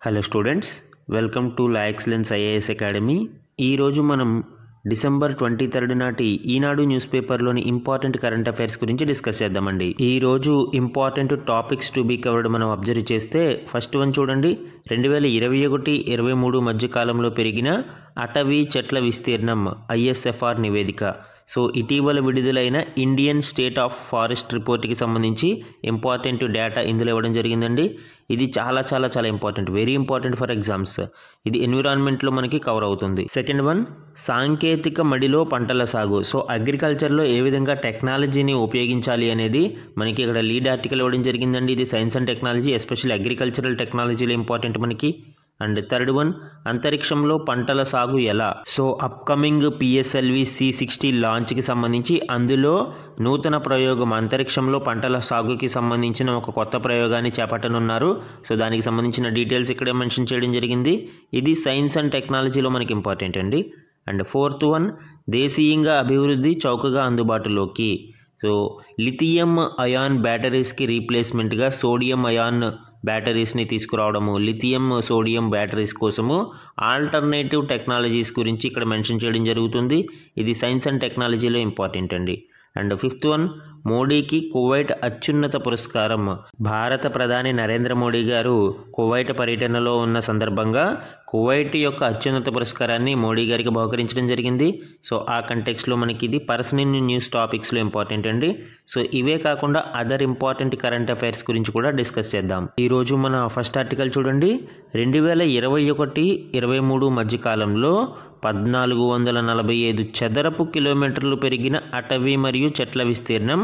Hello students, welcome to La Excellence IAS academy. ఈరోజు మనం December 23 నాటి ఈనాడు న్యూస్ పేపర్లోని ఇంపార్టెంట్ కరెంట్ అఫైర్స్ గురించి డిస్కస్ చేద్దామండి. ఈరోజు important topics to be covered మనం అబ్జర్వ్ చేస్తే ఫస్ట్ వన్ చూడండి. 2021-23 మధ్య కాలంలో పెరిగిన అటవీ చెట్ల విస్తీర్ణం ఐఎస్ఎఫ్ఆర్ నివేదిక. సో ఇటీవల విడుదలైన ఇండియన్ స్టేట్ ఆఫ్ ఫారెస్ట్ రిపోర్ట్కి సంబంధించి ఇంపార్టెంట్ డేటా ఇందులో ఇవ్వడం జరిగిందండి. ఇది చాలా చాలా చాలా important, very important for exams. ఇది ఎన్విరాన్మెంట్లో మనకి కవర్ అవుతుంది. సెకండ్ వన్, సాంకేతిక మడిలో పంటల సాగు. సో అగ్రికల్చర్లో ఏ విధంగా టెక్నాలజీని ఉపయోగించాలి అనేది మనకి ఇక్కడ లీడ్ ఆర్టికల్ ఇవ్వడం జరిగిందండి. ఇది science and technology, especially agricultural టెక్నాలజీలో ఇంపార్టెంట్ మనకి. అండ్ థర్డ్ వన్, అంతరిక్షంలో పంటల సాగు ఎలా. సో అప్కమింగ్ పిఎస్ఎల్వి C60 లాంచ్కి సంబంధించి అందులో నూతన ప్రయోగం అంతరిక్షంలో పంటల సాగుకి సంబంధించిన ఒక కొత్త ప్రయోగాన్ని చేపట్టనున్నారు. సో దానికి సంబంధించిన డీటెయిల్స్ ఇక్కడే మెన్షన్ చేయడం జరిగింది. ఇది సైన్స్ అండ్ టెక్నాలజీలో మనకి ఇంపార్టెంట్ అండి. అండ్ ఫోర్త్ వన్, దేశీయంగా అభివృద్ధి చౌకగా అందుబాటులోకి. సో లిథియం అయాన్ బ్యాటరీస్కి రీప్లేస్మెంట్గా సోడియం అయాన్ బ్యాటరీస్ని తీసుకురావడము, లిథియం సోడియం బ్యాటరీస్ కోసము ఆల్టర్నేటివ్ టెక్నాలజీస్ గురించి ఇక్కడ మెన్షన్ చేయడం జరుగుతుంది. ఇది సైన్స్ అండ్ టెక్నాలజీలో ఇంపార్టెంట్ అండి. అండ్ ఫిఫ్త్ వన్, మోడీకి కువైట్ అత్యున్నత పురస్కారం. భారత ప్రధాని నరేంద్ర మోడీ గారు కువైట్ పర్యటనలో ఉన్న సందర్భంగా కువైట్ యొక్క అత్యున్నత పురస్కారాన్ని మోడీ గారికి బహుకరించడం జరిగింది. సో ఆ కంటెక్స్లో మనకి ఇది పర్సనల్ న్యూస్ టాపిక్స్లో ఇంపార్టెంట్ అండి. సో ఇవే కాకుండా అదర్ ఇంపార్టెంట్ కరెంట్ అఫైర్స్ గురించి కూడా డిస్కస్ చేద్దాం. ఈరోజు మన ఫస్ట్ ఆర్టికల్ చూడండి. 2021-23 మధ్యకాలంలో 1445 చదరపు కిలోమీటర్లు పెరిగిన అటవీ మరియు చెట్ల విస్తీర్ణం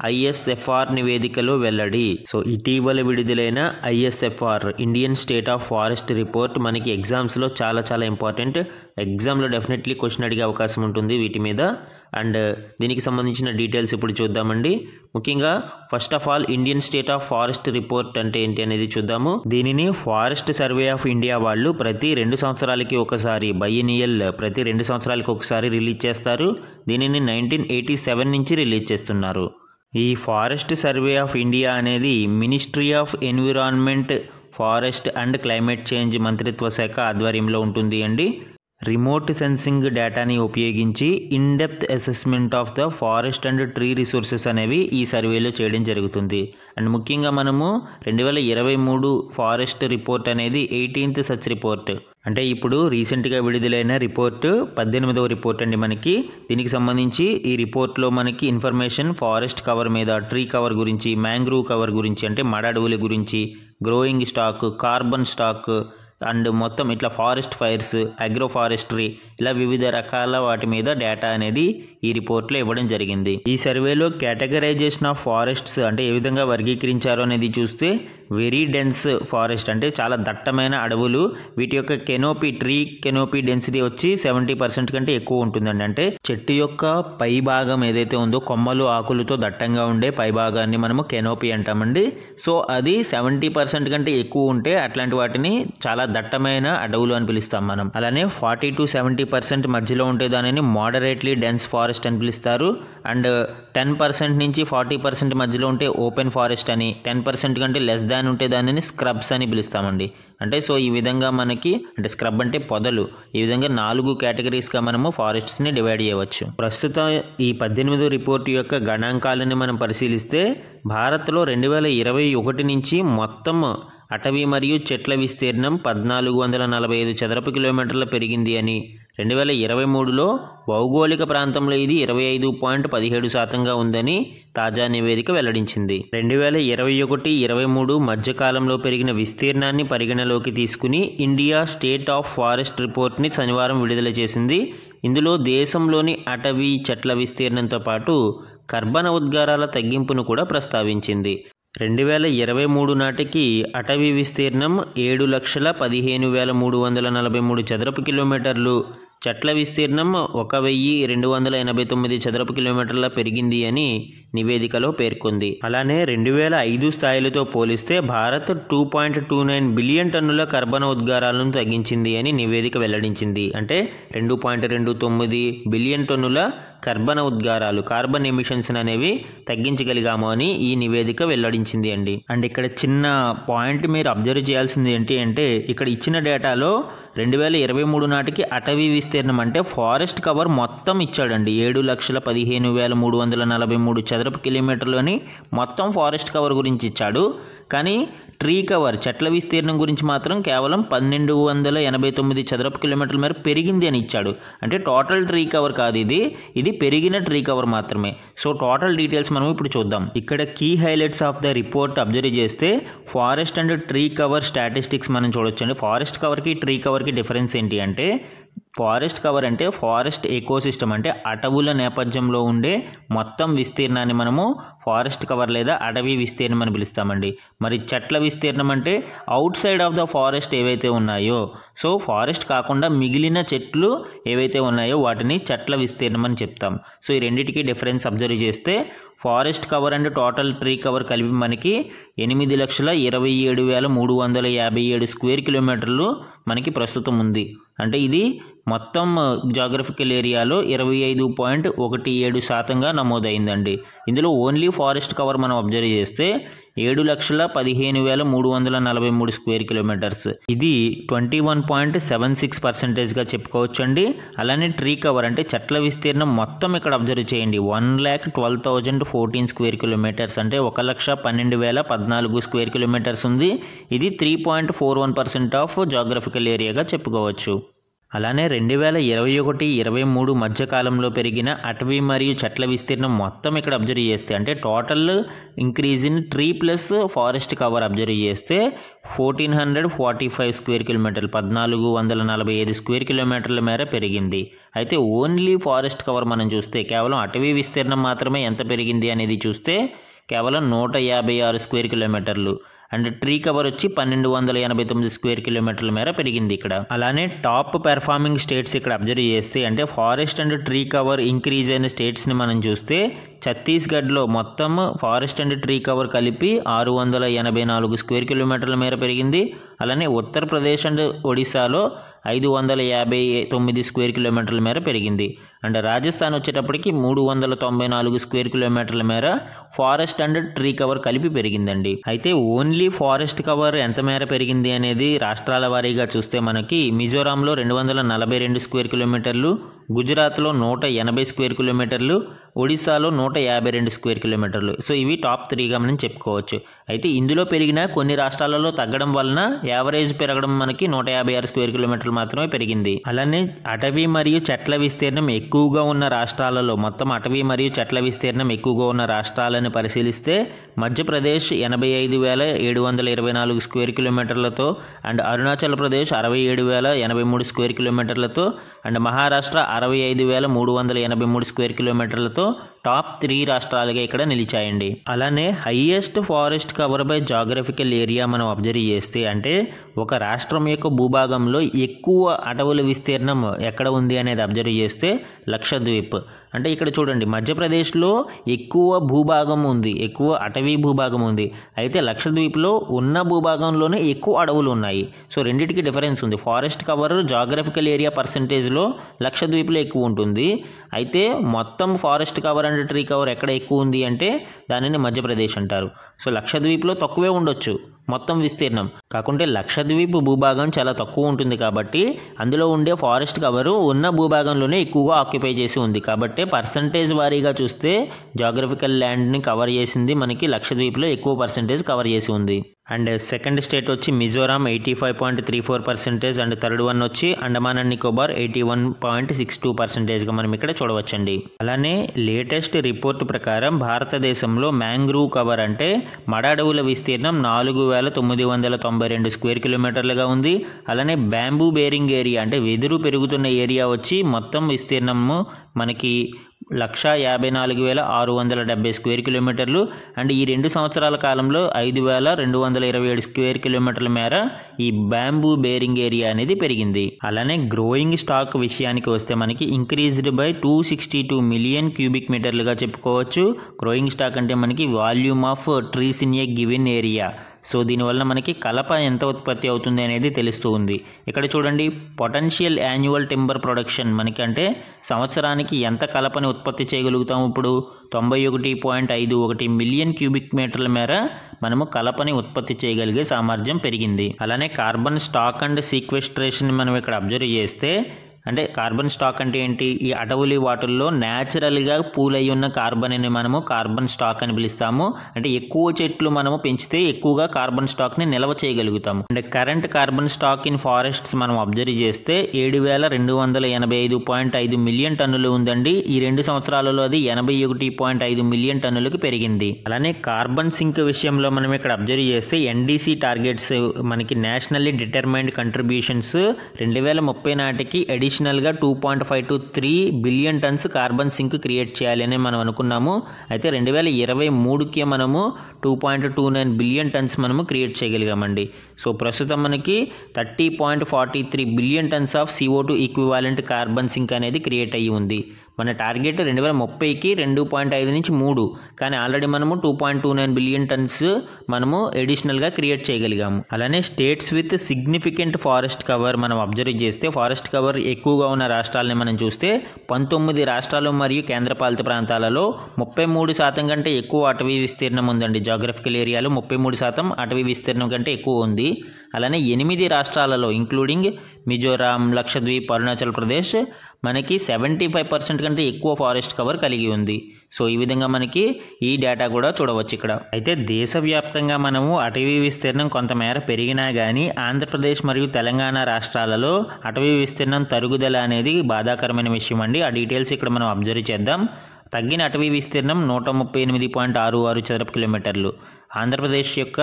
ఐఎస్ఎఫ్ఆర్ నివేదికలో వెల్లడి. సో ఇటీవల విడుదలైన ISFR Indian state of forest report మనకి ఎగ్జామ్స్లో చాలా చాలా ఇంపార్టెంట్. ఎగ్జామ్లో డెఫినెట్లీ క్వశ్చన్ అడిగే అవకాశం ఉంటుంది వీటి మీద. అండ్ దీనికి సంబంధించిన డీటెయిల్స్ ఇప్పుడు చూద్దామండి. ముఖ్యంగా first of all Indian state of forest report అంటే ఏంటి అనేది చూద్దాము. దీనిని ఫారెస్ట్ సర్వే ఆఫ్ ఇండియా వాళ్ళు ప్రతి 2 సంవత్సరాలకి ఒకసారి, బైఎనియల్ ప్రతి 2 సంవత్సరాలకి ఒకసారి రిలీజ్ చేస్తారు. దీనిని 1987 నుంచి రిలీజ్ చేస్తున్నారు. ఈ ఫారెస్ట్ సర్వే ఆఫ్ ఇండియా అనేది ministry of environment, forest and climate change మంత్రిత్వ శాఖ ఆధ్వర్యంలో ఉంటుంది అండి. రిమోట్ సెన్సింగ్ డేటాని ఉపయోగించి in depth assessment of the forest and tree resources అనేవి ఈ సర్వేలో చేయడం జరుగుతుంది. అండ్ ముఖ్యంగా మనము 2023 ఫారెస్ట్ రిపోర్ట్ అనేది 18th సచ్ రిపోర్ట్, అంటే ఇప్పుడు రీసెంట్గా విడుదలైన రిపోర్ట్ 18వ రిపోర్ట్ అండి మనకి. దీనికి సంబంధించి ఈ రిపోర్ట్లో మనకి ఇన్ఫర్మేషన్ ఫారెస్ట్ కవర్ మీద, ట్రీ కవర్ గురించి, మ్యాంగ్రూవ్ కవర్ గురించి అంటే మడ అడవుల గురించి, growing stock, carbon stock and మొత్తం ఇట్లా ఫారెస్ట్ ఫైర్స్, అగ్రో ఫారెస్ట్రీ, ఇలా వివిధ రకాల వాటి మీద డేటా అనేది ఈ రిపోర్ట్లో ఇవ్వడం జరిగింది. ఈ సర్వేలో కేటగరైజేషన్ ఆఫ్ ఫారెస్ట్స్ అంటే ఏ విధంగా వర్గీకరించారు అనేది చూస్తే వెరీ డెన్స్ ఫారెస్ట్ అంటే చాలా దట్టమైన అడవులు, వీటి యొక్క కెనోపీ, ట్రీ కెనోపీ డెన్సిటీ వచ్చి 70% కంటే ఎక్కువ ఉంటుందండి. అంటే చెట్టు యొక్క పై భాగం ఏదైతే ఉందో కొమ్మలు ఆకులతో దట్టంగా ఉండే పై భాగాన్ని మనము కెనోపీ అంటామండి. సో అది 70% కంటే ఎక్కువ ఉంటే అట్లాంటి వాటిని చాలా దట్టమైన అడవులు అని పిలుస్తాం మనం. అలానే 40 to 70% మధ్యలో ఉంటే దానిని మోడరేట్లీ డెన్స్ ఫారెస్ట్ అని పిలుస్తారు. అండ్ 10% నుంచి 40% మధ్యలో ఉంటే ఓపెన్ ఫారెస్ట్ అని, 10% కంటే లెస్ దాన్ ఉంటే దానిని స్క్రబ్స్ అని పిలుస్తామండి. అంటే సో ఈ విధంగా మనకి, అంటే స్క్రబ్ అంటే పొదలు, ఈ విధంగా 4 కేటగిరీస్గా మనము ఫారెస్ట్స్ని డివైడ్ చేయవచ్చు. ప్రస్తుతం ఈ 18వ రిపోర్టు యొక్క గణాంకాలను మనం పరిశీలిస్తే భారత్లో 2021 నుంచి మొత్తం అటవీ మరియు చెట్ల విస్తీర్ణం 1445 చదరపు కిలోమీటర్లు పెరిగింది అని, 2023లో భౌగోళిక ప్రాంతంలో ఇది 25.17% ఉందని తాజా నివేదిక వెల్లడించింది. 2021-23 మధ్యకాలంలో పెరిగిన విస్తీర్ణాన్ని పరిగణలోకి తీసుకుని ఇండియా స్టేట్ ఆఫ్ ఫారెస్ట్ రిపోర్ట్ని శనివారం విడుదల చేసింది. ఇందులో దేశంలోని అటవీ చెట్ల విస్తీర్ణంతో పాటు కర్బన ఉద్గారాల తగ్గింపును కూడా ప్రస్తావించింది. 2023 నాటికి అటవీ విస్తీర్ణం 7,15,343 చదరపు కిలోమీటర్లు, చెట్ల విస్తీర్ణం 1289 చదరపు కిలోమీటర్ల పెరిగింది అని నివేదికలో పేర్కొంది. అలానే 2005 స్థాయిలతో పోలిస్తే భారత్ 2.29 బిలియన్ టన్నుల కర్బన ఉద్గారాలను తగ్గించింది అని నివేదిక వెల్లడించింది. అంటే 2.29 బిలియన్ టన్నుల కర్బన ఉద్గారాలు, కార్బన్ ఎమిషన్స్ అనేవి తగ్గించగలిగాము అని ఈ నివేదిక వెల్లడించింది అండి. అండ్ ఇక్కడ చిన్న పాయింట్ మీరు అబ్జర్వ్ చేయాల్సింది ఏంటి అంటే, ఇక్కడ ఇచ్చిన డేటాలో 2023 నాటికి అటవీ విస్తీర్ణం అంటే ఫారెస్ట్ కవర్ మొత్తం ఇచ్చాడండి. 7,15,343 చదరపు కిలోమీటర్లని మొత్తం ఫారెస్ట్ కవర్ గురించి ఇచ్చాడు. కానీ ట్రీ కవర్, చెట్ల విస్తీర్ణం గురించి మాత్రం కేవలం 1,289 చదరపు కిలోమీటర్ల మేర పెరిగింది అని ఇచ్చాడు. అంటే టోటల్ ట్రీ కవర్ కాదు ఇది పెరిగిన ట్రీ కవర్ మాత్రమే. సో టోటల్ డీటెయిల్స్ మనం ఇప్పుడు చూద్దాం. ఇక్కడ key highlights of the report observe చేస్తే forest and tree cover statistics మనం చూడొచ్చండి. ఫారెస్ట్ కవర్కి ట్రీ కవర్కి డిఫరెన్స్ ఏంటి అంటే, ఫారెస్ట్ కవర్ అంటే ఫారెస్ట్ ఎకోసిస్టమ్ అంటే అటవుల నేపథ్యంలో ఉండే మొత్తం విస్తీర్ణాన్ని మనము ఫారెస్ట్ కవర్ లేదా అటవీ విస్తీర్ణం అని పిలుస్తామండి. మరి చెట్ల విస్తీర్ణం అంటే out side of the forest ఏవైతే ఉన్నాయో, సో ఫారెస్ట్ కాకుండా మిగిలిన చెట్లు ఏవైతే ఉన్నాయో వాటిని చెట్ల విస్తీర్ణం అని చెప్తాం. సో ఈ రెండింటికి డిఫరెన్స్ అబ్జర్వ్ చేస్తే forest cover and total tree cover కలిపి మనకి 8,27,357 స్క్వేర్ కిలోమీటర్లు మనకి ప్రస్తుతం ఉంది. అంటే ఇది మొత్తం జాగ్రఫికల్ ఏరియాలో 25.17% నమోదైందండి. ఇందులో ఓన్లీ ఫారెస్ట్ కవర్ మనం అబ్జర్వ్ చేస్తే 7,15,343 స్క్వేర్ కిలోమీటర్స్, ఇది 21.76%గా చెప్పుకోవచ్చండి. అలానే ట్రీ కవర్ అంటే చెట్ల విస్తీర్ణం మొత్తం ఇక్కడ అబ్జర్వ్ చేయండి, 1,12,014 స్క్వేర్ కిలోమీటర్స్ అంటే 1,12,014 స్క్వేర్ కిలోమీటర్స్ ఉంది. ఇది 3.41% ఆఫ్ జాగ్రఫికల్ ఏరియాగా చెప్పుకోవచ్చు. అలానే 2021-23 మధ్యకాలంలో పెరిగిన అటవీ మరియు చెట్ల విస్తీర్ణం మొత్తం ఇక్కడ అబ్జర్వ్ చేస్తే, అంటే total increase in tree plus forest cover observe చేస్తే 1,445 స్క్వేర్ కిలోమీటర్లు, 1,445 స్క్వేర్ కిలోమీటర్ల మేర పెరిగింది. అయితే ఓన్లీ ఫారెస్ట్ కవర్ మనం చూస్తే కేవలం అటవీ విస్తీర్ణం మాత్రమే ఎంత పెరిగింది అనేది చూస్తే కేవలం 156 స్క్వేర్ కిలోమీటర్లు. అండ్ ట్రీ కవర్ వచ్చి 1,289 స్క్వేర్ కిలోమీటర్ల మేర పెరిగింది ఇక్కడ. అలానే టాప్ పెర్ఫార్మింగ్ స్టేట్స్ ఇక్కడ అబ్జర్వ్ చేస్తే, అంటే forest and tree cover increase అయిన స్టేట్స్ని మనం చూస్తే ఛత్తీస్గఢ్లో మొత్తం ఫారెస్ట్ అండ్ ట్రీ కవర్ కలిపి 684 స్క్వేర్ కిలోమీటర్ల మేర పెరిగింది. అలానే ఉత్తరప్రదేశ్ అండ్ ఒడిశాలో 559 స్క్వేర్ కిలోమీటర్ల మేర పెరిగింది. అండ్ రాజస్థాన్ వచ్చేటప్పటికి 394 స్క్వేర్ కిలోమీటర్ల మేర ఫారెస్ట్ అండ్ ట్రీ కవర్ కలిపి పెరిగిందండి. అయితే ఓన్లీ ఫారెస్ట్ కవర్ ఎంత మేర పెరిగింది అనేది రాష్ట్రాల వారీగా చూస్తే మనకి మిజోరాంలో 242 స్క్వేర్ కిలోమీటర్లు, గుజరాత్లో 180 స్క్వేర్ కిలోమీటర్లు, ఒడిశాలో 152 స్క్వేర్ కిలోమీటర్లు. సో ఇవి టాప్ 3గా మనం చెప్పుకోవచ్చు. అయితే ఇందులో పెరిగిన కొన్ని రాష్ట్రాలలో తగ్గడం వలన యావరేజ్ పెరగడం మనకి 156 స్క్వేర్ కిలోమీటర్లు మాత్రమే పెరిగింది. అలానే అటవీ మరియు చెట్ల విస్తీర్ణం ఎక్కువగా ఉన్న రాష్ట్రాలలో, మొత్తం అటవీ మరియు చెట్ల విస్తీర్ణం ఎక్కువగా ఉన్న రాష్ట్రాలను పరిశీలిస్తే మధ్యప్రదేశ్ 85,724 స్క్వేర్ కిలోమీటర్లతో, అండ్ అరుణాచల్ ప్రదేశ్ 67,083 స్క్వేర్ కిలోమీటర్లతో, అండ్ మహారాష్ట్ర 65,383 స్క్వేర్ కిలోమీటర్లతో టాప్ 3 రాష్ట్రాలుగా ఇక్కడ నిలిచాయండి. అలానే highest forest cover by geographical area మనం అబ్జర్వ్ చేస్తే, అంటే ఒక రాష్ట్రం యొక్క భూభాగంలో ఎక్కువ అటవుల విస్తీర్ణం ఎక్కడ ఉంది అనేది అబ్జర్వ్ చేస్తే లక్షద్వీప్. అంటే ఇక్కడ చూడండి, మధ్యప్రదేశ్లో ఎక్కువ భూభాగం ఉంది, ఎక్కువ అటవీ భూభాగం ఉంది. అయితే లక్షద్వీప్లో ఉన్న భూభాగంలోనే ఎక్కువ అడవులు ఉన్నాయి. సో రెండింటికి డిఫరెన్స్ ఉంది. ఫారెస్ట్ కవర్ జాగ్రఫికల్ ఏరియా పర్సంటేజ్లో లక్షద్వీప్లో ఎక్కువ ఉంటుంది. అయితే మొత్తం forest cover and tree cover ఎక్కడ ఎక్కువ ఉంది అంటే దానిని మధ్యప్రదేశ్ అంటారు. సో లక్షద్వీప్లో తక్కువే ఉండొచ్చు మొత్తం విస్తీర్ణం, కాకుంటే లక్షద్వీప్ భూభాగం చాలా తక్కువ ఉంటుంది కాబట్టి అందులో ఉండే ఫారెస్ట్ కవరు ఉన్న భూభాగంలోనే ఎక్కువగా ఆక్యుపై చేసి ఉంది. కాబట్టి పర్సంటేజ్ వారీగా చూస్తే జాగ్రఫికల్ ల్యాండ్ని కవర్ చేసింది మనకి లక్షద్వీప్లో ఎక్కువ పర్సంటేజ్ కవర్ చేసి ఉంది. అండ్ సెకండ్ స్టేట్ వచ్చి మిజోరాం 85.34%, అండ్ థర్డ్ వన్ వచ్చి అండమాన్ అండ్ నికోబార్ 81.62%గా మనం ఇక్కడ చూడవచ్చండి. అలానే లేటెస్ట్ రిపోర్ట్ ప్రకారం భారతదేశంలో మ్యాంగ్రూవ్ కవర్ అంటే మడ అడవుల విస్తీర్ణం 4,992 స్క్వేర్ కిలోమీటర్లుగా ఉంది. అలానే బ్యాంబూ బేరింగ్ ఏరియా అంటే వెదురు పెరుగుతున్న ఏరియా వచ్చి మొత్తం విస్తీర్ణము మనకి 1,54,670 స్క్వేర్ కిలోమీటర్లు. అండ్ ఈ 2 సంవత్సరాల కాలంలో 5,227 స్క్వేర్ కిలోమీటర్ల మేర ఈ బ్యాంబూ బేరింగ్ ఏరియా అనేది పెరిగింది. అలానే గ్రోయింగ్ స్టాక్ విషయానికి వస్తే మనకి ఇంక్రీజ్డ్ బై 262 మిలియన్ క్యూబిక్ మీటర్లుగా చెప్పుకోవచ్చు. గ్రోయింగ్ స్టాక్ అంటే మనకి volume of trees in a given area. So దీనివల్ల మనకి కలప ఎంత ఉత్పత్తి అవుతుంది అనేది తెలుస్తూ ఉంది. ఇక్కడ చూడండి, పొటెన్షియల్ యాన్యువల్ టింబర్ ప్రొడక్షన్ మనకి అంటే సంవత్సరానికి ఎంత కలపని ఉత్పత్తి చేయగలుగుతాం. ఇప్పుడు 91.51 మిలియన్ క్యూబిక్ మీటర్ల మేర మనము కలపని ఉత్పత్తి చేయగలిగే సామర్థ్యం పెరిగింది. అలానే కార్బన్ స్టాక్ అండ్ సీక్వెస్ట్రేషన్ మనం ఇక్కడ అబ్జర్వ్ చేస్తే, అంటే కార్బన్ స్టాక్ అంటే ఏంటి, ఈ అటవులి వాటిల్లో న్యాచురల్గా పూల్ అయి ఉన్న కార్బన్ అని మనము కార్బన్ స్టాక్ అని పిలుస్తాము. అంటే ఎక్కువ చెట్లు మనము పెంచితే ఎక్కువగా కార్బన్ స్టాక్ని నిల్వ చేయగలుగుతాము. అంటే current carbon stock in forests మనం అబ్జర్వ్ చేస్తే 7,285.5 మిలియన్ టన్నులు ఉందండి. ఈ 2 సంవత్సరాలలో అది 81.5 మిలియన్ టన్నులకు పెరిగింది. అలానే కార్బన్ సింక్ విషయంలో మనం ఇక్కడ అబ్జర్వ్ చేస్తే NDC టార్గెట్స్ మనకి నేషనల్లీ డిటర్మైన్డ్ కంట్రిబ్యూషన్స్ 2030 నాటికి అడిషనల్గా 2.5 to 3 billion turns carbon sync create చేయాలి అని మనం అనుకున్నాము. అయితే 2023కి మనము 2.29 బిలియన్ టన్స్ మనము క్రియేట్ చేయగలిగామండి. సో ప్రస్తుతం మనకి 30.43 billion tons of CO2 equivalent carbon sync అనేది క్రియేట్ అయ్యి ఉంది. మన టార్గెట్ 2030కి 2.5 నుంచి 3, కానీ ఆల్రెడీ మనము 2.29 బిలియన్ టన్స్ మనము అడిషనల్గా క్రియేట్ చేయగలిగాము. అలానే states with significant forest cover మనం అబ్జర్వ్ చేస్తే, ఫారెస్ట్ కవర్ ఎక్కువగా ఉన్న రాష్ట్రాలని మనం చూస్తే 19 రాష్ట్రాలు మరియు కేంద్రపాలిత ప్రాంతాలలో 33% కంటే ఎక్కువ అటవీ విస్తీర్ణం ఉందండి. జాగ్రఫికల్ ఏరియాలో 33% అటవీ విస్తీర్ణం కంటే ఎక్కువ ఉంది. అలానే 8 రాష్ట్రాలలో ఇంక్లూడింగ్ మిజోరాం, లక్షద్వీప్, అరుణాచల్ ప్రదేశ్ మనకి 75% కంటే ఎక్కువ ఫారెస్ట్ కవర్ కలిగి ఉంది. సో ఈ విధంగా మనకి ఈ డేటా కూడా చూడవచ్చు ఇక్కడ. అయితే దేశవ్యాప్తంగా మనము అటవీ విస్తీర్ణం కొంతమేర పెరిగినా కానీ ఆంధ్రప్రదేశ్ మరియు తెలంగాణ రాష్ట్రాలలో అటవీ విస్తీర్ణం తరుగుదల అనేది బాధాకరమైన విషయం అండి. ఆ డీటెయిల్స్ ఇక్కడ మనం అబ్జర్వ్ చేద్దాం. తగ్గిన అటవీ విస్తీర్ణం 138.66 చదరపు కిలోమీటర్లు. ఆంధ్రప్రదేశ్ యొక్క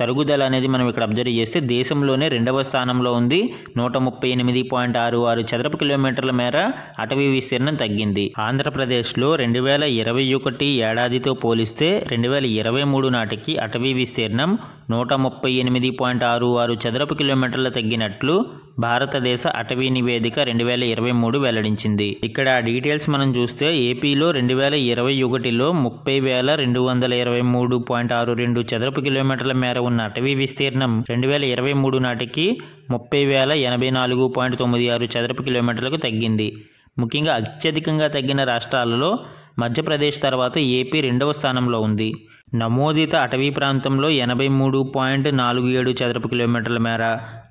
తరుగుదల అనేది మనం ఇక్కడ అబ్జర్వ్ చేస్తే దేశంలోనే 2వ స్థానంలో ఉంది. 138.66 చదరపు కిలోమీటర్ల మేర అటవీ విస్తీర్ణం తగ్గింది. ఆంధ్రప్రదేశ్లో 2021 ఏడాదితో పోలిస్తే 2023 నాటికి అటవీ విస్తీర్ణం 138.66 చదరపు కిలోమీటర్లు తగ్గినట్లు భారతదేశ అటవీ నివేదిక 2023 వెల్లడించింది. ఇక్కడ డీటెయిల్స్ మనం చూస్తే ఏపీలో 2021లో 30,223.62 చదరపు కిలోమీటర్ల మేర ఉన్న అటవీ విస్తీర్ణం 2023 నాటికి 30,084.96 చదరపు కిలోమీటర్లకు తగ్గింది. ముఖ్యంగా అత్యధికంగా తగ్గిన రాష్ట్రాలలో మధ్యప్రదేశ్ తర్వాత ఏపీ 2వ స్థానంలో ఉంది. నమోదిత అటవీ ప్రాంతంలో 83.47 చదరపు కిలోమీటర్ల మేర,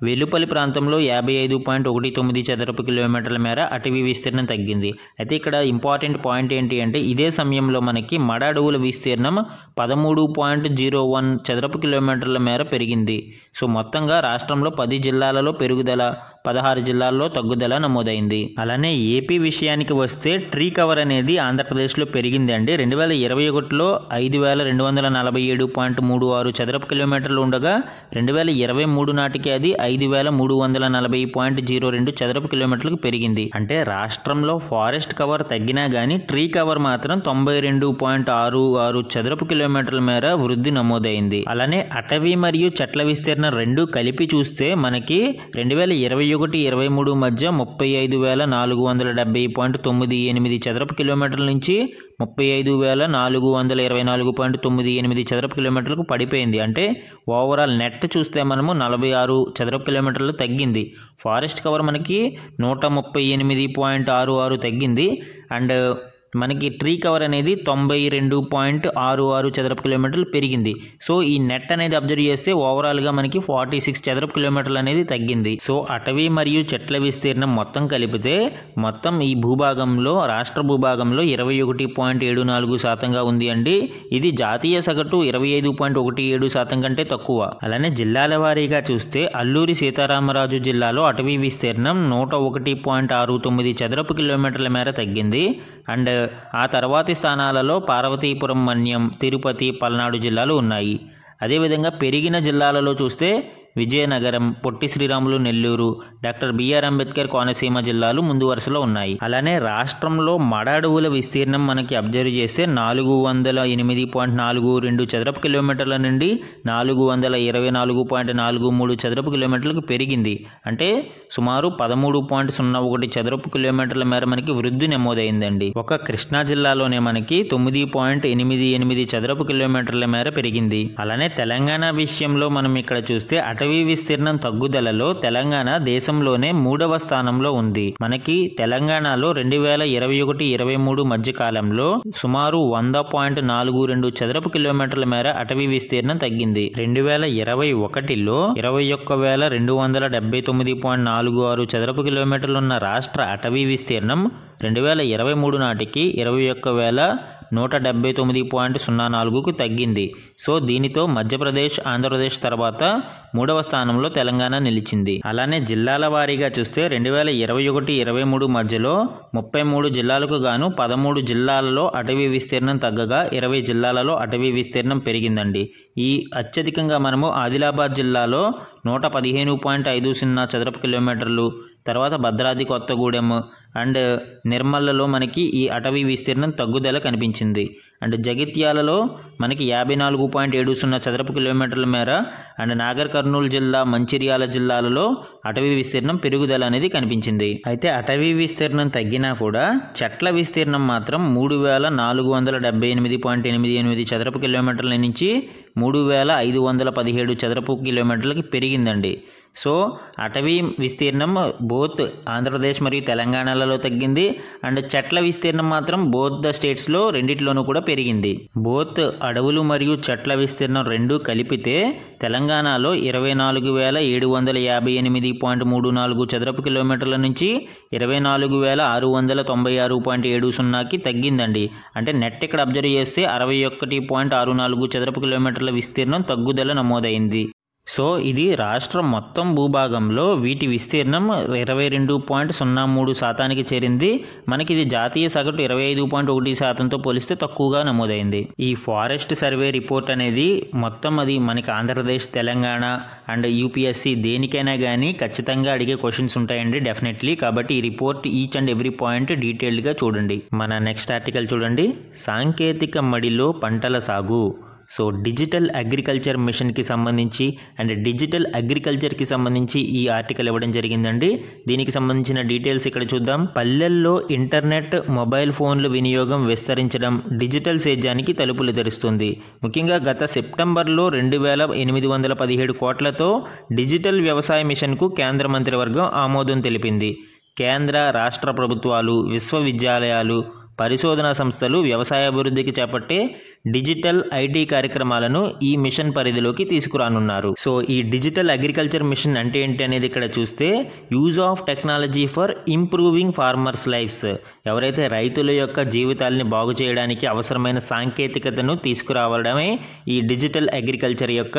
వెలుపలి ప్రాంతంలో 55.19 చదరపు కిలోమీటర్ల మేర అటవీ విస్తీర్ణం తగ్గింది. అయితే ఇక్కడ ఇంపార్టెంట్ పాయింట్ ఏంటి అంటే ఇదే సమయంలో మనకి మడ అడవుల విస్తీర్ణం 13.01 చదరపు కిలోమీటర్ల మేర పెరిగింది. సో మొత్తంగా రాష్ట్రంలో 10 జిల్లాలలో పెరుగుదల, 16 జిల్లాల్లో తగ్గుదల నమోదైంది. అలానే ఏపీ విషయానికి వస్తే ట్రీ కవర్ అనేది ఆంధ్రప్రదేశ్లో పెరిగింది అండి. 2021లో 5,247.36 చదరపు కిలోమీటర్లు ఉండగా 2023 నాటికి అది 5,340.02 చదరపు కిలోమీటర్లకు పెరిగింది. అంటే రాష్ట్రంలో ఫారెస్ట్ కవర్ తగ్గినా కానీ ట్రీ కవర్ మాత్రం 92.66 చదరపు కిలోమీటర్ల మేర వృద్ధి నమోదైంది. అలానే అటవీ మరియు చెట్ల విస్తీర్ణం రెండు కలిపి చూస్తే మనకి 2021-23 మధ్య 35,470.98 చదరపు కిలోమీటర్ల నుంచి 35,424.98 చదరపు కిలోమీటర్లకు పడిపోయింది. అంటే ఓవరాల్ నెట్ చూస్తే మనము 46 చదరపు కిలోమీటర్లు తగ్గింది. ఫారెస్ట్ కవర్ మనకి 138.66 తగ్గింది. అండ్ మనకి ట్రీ కవర్ అనేది 92.66 చదరపు కిలోమీటర్లు పెరిగింది. సో ఈ నెట్ అనేది అబ్జర్వ్ చేస్తే ఓవరాల్గా మనకి 46 చదరపు కిలోమీటర్లు అనేది తగ్గింది. సో అటవీ మరియు చెట్ల విస్తీర్ణం మొత్తం కలిపితే మొత్తం ఈ భూభాగంలో రాష్ట్ర భూభాగంలో 21.74% ఉంది అండి. ఇది జాతీయ సగటు 25.17% కంటే తక్కువ. అలానే జిల్లాల వారీగా చూస్తే అల్లూరి సీతారామరాజు జిల్లాలో అటవీ విస్తీర్ణం 101.69 చదరపు కిలోమీటర్ల మేర తగ్గింది. అండ్ ఆ తర్వాతి స్థానాలలో పార్వతీపురం, మన్యం, తిరుపతి, పల్నాడు జిల్లాలు ఉన్నాయి. అదేవిధంగా పెరిగిన జిల్లాలలో చూస్తే విజయనగరం, పొట్టి శ్రీరాములు నెల్లూరు, డాక్టర్ బిఆర్ అంబేద్కర్ కోనసీమ జిల్లాలు ముందు వరుసలో ఉన్నాయి. అలానే రాష్ట్రంలో మడ అడవుల విస్తీర్ణం మనకి అబ్జర్వ్ చేస్తే 408.42 చదరపు కిలోమీటర్ల నుండి 424.43 చదరపు కిలోమీటర్లకు పెరిగింది. అంటే సుమారు 13.01 చదరపు కిలోమీటర్ల మేర మనకి వృద్ధి నమోదైందండి. ఒక కృష్ణా జిల్లాలోనే మనకి 9.88 చదరపు కిలోమీటర్ల మేర పెరిగింది. అలానే తెలంగాణ విషయంలో మనం ఇక్కడ చూస్తే అటవీ విస్తీర్ణం తగ్గుదలలో తెలంగాణ దేశంలోనే 3వ స్థానంలో ఉంది. మనకి తెలంగాణలో 2021-23 మధ్య కాలంలో సుమారు 100.42 చదరపు కిలోమీటర్ల మేర అటవీ విస్తీర్ణం తగ్గింది. 2021లో 21,279.46 చదరపు కిలోమీటర్లు ఉన్న రాష్ట్ర అటవీ విస్తీర్ణం 2023 నాటికి 21,179.04కు తగ్గింది. సో దీనితో మధ్యప్రదేశ్, ఆంధ్రప్రదేశ్ తర్వాత 3వ స్థానంలో తెలంగాణ నిలిచింది. అలానే జిల్లాల వారీగా చూస్తే 2021-23 మధ్యలో 33 జిల్లాలకు గాను 13 జిల్లాలలో అటవీ విస్తీర్ణం తగ్గగా 20 జిల్లాలలో అటవీ విస్తీర్ణం పెరిగిందండి. ఈ అత్యధికంగా మనము ఆదిలాబాద్ జిల్లాలో 115.50 చదరపు కిలోమీటర్లు, తర్వాత భద్రాద్రి కొత్తగూడెం అండ్ నిర్మల్లో మనకి ఈ అటవీ విస్తీర్ణం తగ్గుదల కనిపించింది. అండ్ జగిత్యాలలో మనకి 54.70 చదరపు కిలోమీటర్ల మేర అండ్ నాగర్ కర్నూలు జిల్లా, మంచిర్యాల జిల్లాలలో అటవీ విస్తీర్ణం పెరుగుదల అనేది కనిపించింది. అయితే అటవీ విస్తీర్ణం తగ్గినా కూడా చెట్ల విస్తీర్ణం మాత్రం 3,478.88 చదరపు కిలోమీటర్ల నుంచి 3,517 చదరపు కిలోమీటర్లకి పెరిగిందండి. సో అటవీ విస్తీర్ణం బోత్ ఆంధ్రప్రదేశ్ మరియు తెలంగాణలలో తగ్గింది అండ్ చెట్ల విస్తీర్ణం మాత్రం బోత్ ద స్టేట్స్లో రెండిట్లోనూ కూడా పెరిగింది. బోత్ అడవులు మరియు చెట్ల విస్తీర్ణం రెండూ కలిపితే తెలంగాణలో 24,758.34 చదరపు కిలోమీటర్ల నుంచి 24,696.70కి తగ్గిందండి. అంటే నెట్ ఇక్కడ అబ్జర్వ్ చేస్తే 61.64 చదరపు కిలోమీటర్ల విస్తీర్ణం తగ్గుదల నమోదైంది. సో ఇది రాష్ట్రం మొత్తం భూభాగంలో వీటి విస్తీర్ణం 22.03% చేరింది. మనకి ఇది జాతీయ సగటు 25.1%తో పోలిస్తే తక్కువగా నమోదైంది. ఈ ఫారెస్ట్ సర్వే రిపోర్ట్ అనేది మొత్తం అది మనకి ఆంధ్రప్రదేశ్, తెలంగాణ అండ్ యూపీఎస్సీ దేనికైనా కానీ ఖచ్చితంగా అడిగే క్వశ్చన్స్ ఉంటాయండి డెఫినెట్లీ. కాబట్టి ఈ report each and every point డీటెయిల్డ్గా చూడండి. మన నెక్స్ట్ ఆర్టికల్ చూడండి, సాంకేతిక మడిలో పంటల సాగు. సో డిజిటల్ అగ్రికల్చర్ మిషన్కి సంబంధించి అండ్ డిజిటల్ అగ్రికల్చర్కి సంబంధించి ఈ ఆర్టికల్ ఇవ్వడం జరిగిందండి. దీనికి సంబంధించిన డీటెయిల్స్ ఇక్కడ చూద్దాం. పల్లెల్లో ఇంటర్నెట్, మొబైల్ ఫోన్ల వినియోగం విస్తరించడం డిజిటల్ సేద్యానికి తలుపులు తెరుస్తుంది. ముఖ్యంగా గత సెప్టెంబర్లో 2,817 కోట్లతో డిజిటల్ వ్యవసాయ మిషన్కు కేంద్ర మంత్రివర్గం ఆమోదం తెలిపింది. కేంద్ర, రాష్ట్ర ప్రభుత్వాలు, విశ్వవిద్యాలయాలు, పరిశోధనా సంస్థలు వ్యవసాయ అభివృద్ధికి చేపట్టే డిజిటల్ ఐటీ కార్యక్రమాలను ఈ మిషన్ పరిధిలోకి తీసుకురానున్నారు. సో ఈ డిజిటల్ అగ్రికల్చర్ మిషన్ అంటే ఏంటి అనేది ఇక్కడ చూస్తే, use of technology for improving farmers lifes. ఎవరైతే రైతుల యొక్క జీవితాలని బాగు చేయడానికి అవసరమైన సాంకేతికతను తీసుకురావడమే ఈ డిజిటల్ అగ్రికల్చర్ యొక్క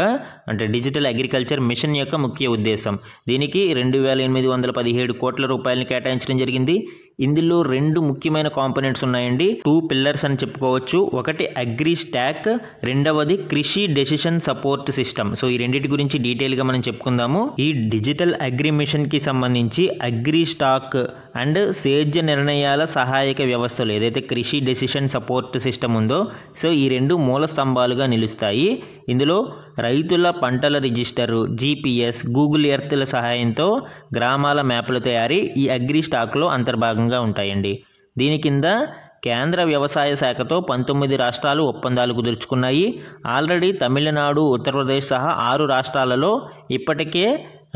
అంటే డిజిటల్ అగ్రికల్చర్ మిషన్ యొక్క ముఖ్య ఉద్దేశం. దీనికి 2,817 కోట్ల రూపాయలను కేటాయించడం జరిగింది. ఇందులో 2 ముఖ్యమైన కాంపోనెంట్స్ ఉన్నాయండి. 2 పిల్లర్స్ అని చెప్పుకోవచ్చు. ఒకటి అగ్రి స్టాక్, రెండవది కృషి డెసిషన్ సపోర్ట్ సిస్టమ్. సో ఈ రెండింటి గురించి డీటెయిల్గా మనం చెప్పుకుందాము. ఈ డిజిటల్ అగ్రి మిషన్కి సంబంధించి అగ్రి స్టాక్ అండ్ సేద్య నిర్ణయాల సహాయక వ్యవస్థలు ఏదైతే కృషి డెసిషన్ సపోర్ట్ సిస్టమ్ ఉందో, సో ఈ 2 మూల స్తంభాలుగా నిలుస్తాయి. ఇందులో రైతుల పంటల రిజిస్టరు, జీపీఎస్, గూగుల్ ఎర్త్ల సహాయంతో గ్రామాల మ్యాప్ల తయారీ ఈ అగ్రి స్టాక్లో అంతర్భాగంగా ఉంటాయండి. దీని కింద కేంద్ర వ్యవసాయ శాఖతో 19 రాష్ట్రాలు ఒప్పందాలు కుదుర్చుకున్నాయి. ఆల్రెడీ తమిళనాడు, ఉత్తరప్రదేశ్ సహా 6 రాష్ట్రాలలో ఇప్పటికే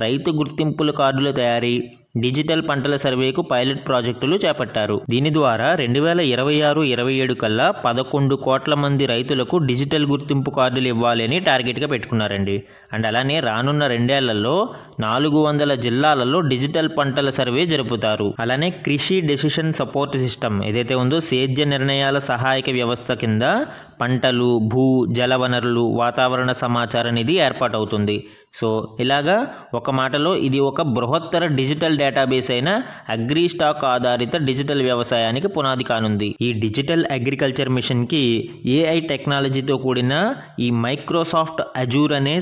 రైతు గుర్తింపుల కార్డుల తయారీ, డిజిటల్ పంటల సర్వేకు పైలట్ ప్రాజెక్టులు చేపట్టారు. దీని ద్వారా 2026-27 కల్లా 11 కోట్ల మంది రైతులకు డిజిటల్ గుర్తింపు కార్డులు ఇవ్వాలని టార్గెట్గా పెట్టుకున్నారండి. అండ్ అలానే రానున్న 2 ఏళ్లలో 400 జిల్లాలలో డిజిటల్ పంటల సర్వే జరుపుతారు. అలానే కృషి డెసిషన్ సపోర్ట్ సిస్టమ్ ఏదైతే ఉందో సేద్య నిర్ణయాల సహాయక వ్యవస్థ కింద పంటలు, భూ, జల వనరులు, వాతావరణ సమాచార నిధి ఏర్పాటవుతుంది. సో ఇలాగా ఒక మాటలో ఇది ఒక బృహత్తర డిజిటల్ డేటాబేస్ అయిన అగ్రిస్టాక్ ఆధారిత డిజిటల్ వ్యవసాయానికి పునాది కానుంది. ఈ డిజిటల్ అగ్రికల్చర్ మిషన్కి AI టెక్నాలజీతో కూడిన ఈ మైక్రోసాఫ్ట్ అజూర్ అనే